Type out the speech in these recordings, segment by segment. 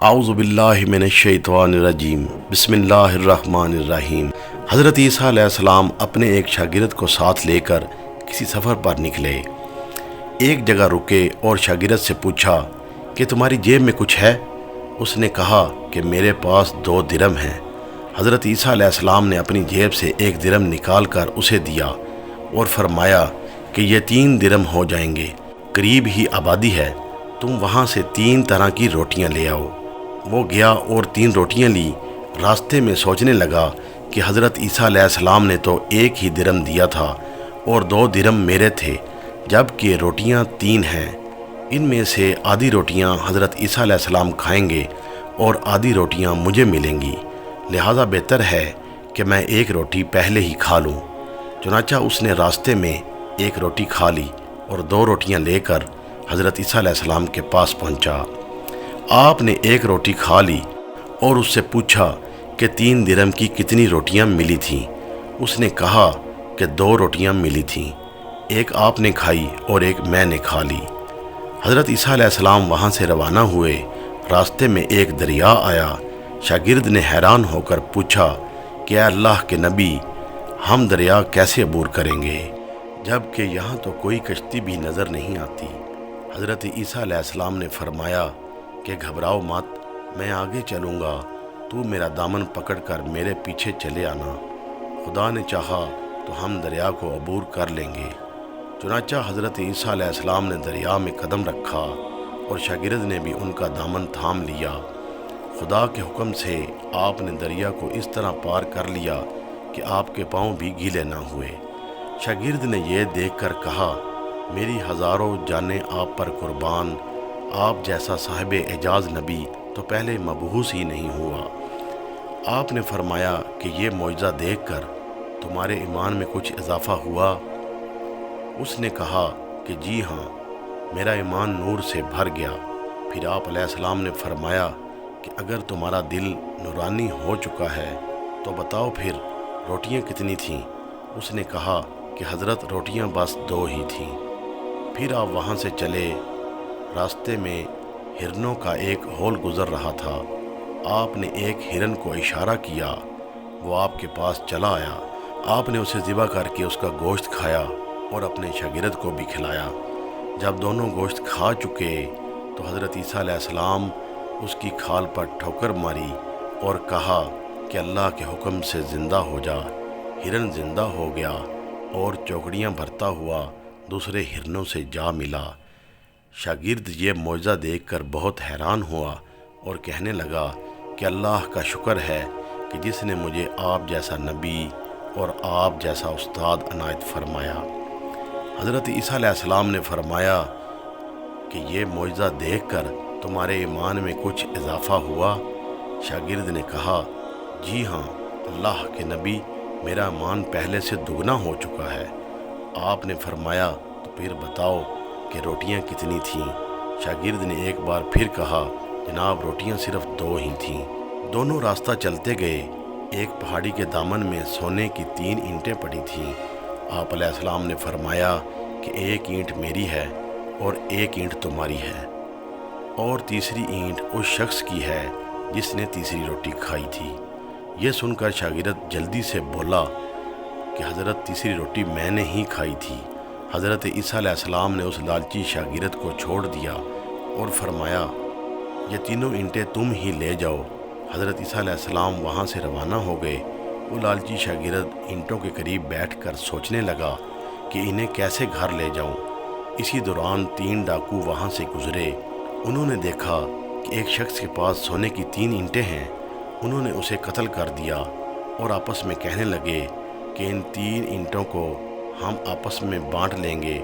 اعوذ باللہ من الشیطان الرجیم بسم اللہ الرحمن الرحیم۔ حضرت عیسیٰ علیہ السلام اپنے ایک شاگرد کو ساتھ لے کر کسی سفر پر نکلے۔ ایک جگہ رکے اور شاگرد سے پوچھا کہ تمہاری جیب میں کچھ ہے؟ اس نے کہا کہ میرے پاس 2 درم ہیں۔ حضرت عیسیٰ علیہ السلام نے اپنی جیب سے 1 درم نکال کر اسے دیا اور فرمایا کہ یہ 3 درم ہو جائیں گے، قریب ہی آبادی ہے، تم وہاں سے 3 طرح کی روٹیاں لے آؤ۔ وہ گیا اور 3 روٹیاں لی۔ راستے میں سوچنے لگا کہ حضرت عیسیٰ علیہ السلام نے تو 1 ہی درم دیا تھا اور 2 درم میرے تھے، جبکہ روٹیاں 3 ہیں۔ ان میں سے آدھی روٹیاں حضرت عیسیٰ علیہ السلام کھائیں گے اور آدھی روٹیاں مجھے ملیں گی، لہٰذا بہتر ہے کہ میں 1 روٹی پہلے ہی کھا لوں۔ چنانچہ اس نے راستے میں 1 روٹی کھا لی اور 2 روٹیاں لے کر حضرت عیسیٰ علیہ السلام کے پاس پہنچا۔ آپ نے 1 روٹی کھا لی اور اس سے پوچھا کہ 3 درم کی کتنی روٹیاں ملی تھیں؟ اس نے کہا کہ 2 روٹیاں ملی تھیں، 1 آپ نے کھائی اور 1 میں نے کھا لی۔ حضرت عیسیٰ علیہ السلام وہاں سے روانہ ہوئے۔ راستے میں ایک دریا آیا۔ شاگرد نے حیران ہو کر پوچھا کہ اے اللہ کے نبی، ہم دریا کیسے عبور کریں گے جبکہ یہاں تو کوئی کشتی بھی نظر نہیں آتی؟ حضرت عیسیٰ علیہ السلام نے فرمایا کہ گھبراؤ مت، میں آگے چلوں گا، تو میرا دامن پکڑ کر میرے پیچھے چلے آنا، خدا نے چاہا تو ہم دریا کو عبور کر لیں گے۔ چنانچہ حضرت عیسیٰ علیہ السلام نے دریا میں قدم رکھا اور شاگرد نے بھی ان کا دامن تھام لیا۔ خدا کے حکم سے آپ نے دریا کو اس طرح پار کر لیا کہ آپ کے پاؤں بھی گیلے نہ ہوئے۔ شاگرد نے یہ دیکھ کر کہا، میری ہزاروں جانیں آپ پر قربان، آپ جیسا صاحب اعجاز نبی تو پہلے مبعوث ہی نہیں ہوا۔ آپ نے فرمایا کہ یہ معجزہ دیکھ کر تمہارے ایمان میں کچھ اضافہ ہوا؟ اس نے کہا کہ جی ہاں، میرا ایمان نور سے بھر گیا۔ پھر آپ علیہ السلام نے فرمایا کہ اگر تمہارا دل نورانی ہو چکا ہے تو بتاؤ پھر روٹیاں کتنی تھیں؟ اس نے کہا کہ حضرت روٹیاں بس 2 ہی تھیں۔ پھر آپ وہاں سے چلے۔ راستے میں ہرنوں کا ایک ہول گزر رہا تھا۔ آپ نے ایک ہرن کو اشارہ کیا، وہ آپ کے پاس چلا آیا۔ آپ نے اسے ذبح کر کے اس کا گوشت کھایا اور اپنے شاگرد کو بھی کھلایا۔ جب دونوں گوشت کھا چکے تو حضرت عیسیٰ علیہ السلام اس کی کھال پر ٹھوکر ماری اور کہا کہ اللہ کے حکم سے زندہ ہو جا۔ ہرن زندہ ہو گیا اور چوکڑیاں بھرتا ہوا دوسرے ہرنوں سے جا ملا۔ شاگرد یہ معجزہ دیکھ کر بہت حیران ہوا اور کہنے لگا کہ اللہ کا شکر ہے کہ جس نے مجھے آپ جیسا نبی اور آپ جیسا استاد عنایت فرمایا۔ حضرت عیسیٰ علیہ السلام نے فرمایا کہ یہ معجزہ دیکھ کر تمہارے ایمان میں کچھ اضافہ ہوا؟ شاگرد نے کہا جی ہاں اللہ کے نبی، میرا ایمان پہلے سے دگنا ہو چکا ہے۔ آپ نے فرمایا تو پھر بتاؤ کہ روٹیاں کتنی تھیں؟ شاگرد نے ایک بار پھر کہا جناب روٹیاں صرف 2 ہی تھیں۔ دونوں راستہ چلتے گئے۔ ایک پہاڑی کے دامن میں سونے کی 3 اینٹیں پڑی تھیں۔ آپ علیہ السلام نے فرمایا کہ 1 اینٹ میری ہے اور 1 اینٹ تمہاری ہے، اور تیسری اینٹ اس شخص کی ہے جس نے تیسری روٹی کھائی تھی۔ یہ سن کر شاگرد جلدی سے بولا کہ حضرت تیسری روٹی میں نے ہی کھائی تھی۔ حضرت عیسیٰ علیہ السلام نے اس لالچی شاگرد کو چھوڑ دیا اور فرمایا یہ تینوں اینٹیں تم ہی لے جاؤ۔ حضرت عیسیٰ علیہ السلام وہاں سے روانہ ہو گئے۔ وہ لالچی شاگرد اینٹوں کے قریب بیٹھ کر سوچنے لگا کہ انہیں کیسے گھر لے جاؤں۔ اسی دوران 3 ڈاکو وہاں سے گزرے۔ انہوں نے دیکھا کہ ایک شخص کے پاس سونے کی 3 اینٹیں ہیں۔ انہوں نے اسے قتل کر دیا اور آپس میں کہنے لگے کہ ان 3 اینٹوں کو ہم آپس میں بانٹ لیں گے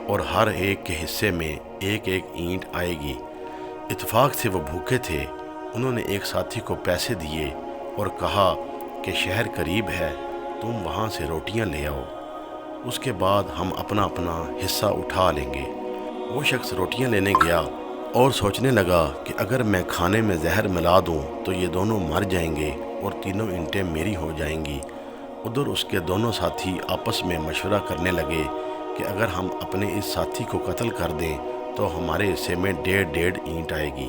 اور ہر ایک کے حصے میں 1 اینٹ آئے گی۔ اتفاق سے وہ بھوکے تھے۔ انہوں نے ایک ساتھی کو پیسے دیے اور کہا کہ شہر قریب ہے، تم وہاں سے روٹیاں لے آؤ، اس کے بعد ہم اپنا اپنا حصہ اٹھا لیں گے۔ وہ شخص روٹیاں لینے گیا اور سوچنے لگا کہ اگر میں کھانے میں زہر ملا دوں تو یہ دونوں مر جائیں گے اور تینوں اینٹیں میری ہو جائیں گی۔ ادھر اس کے دونوں ساتھی آپس میں مشورہ کرنے لگے کہ اگر ہم اپنے اس ساتھی کو قتل کر دیں تو ہمارے حصے میں 1.5 اینٹ آئے گی۔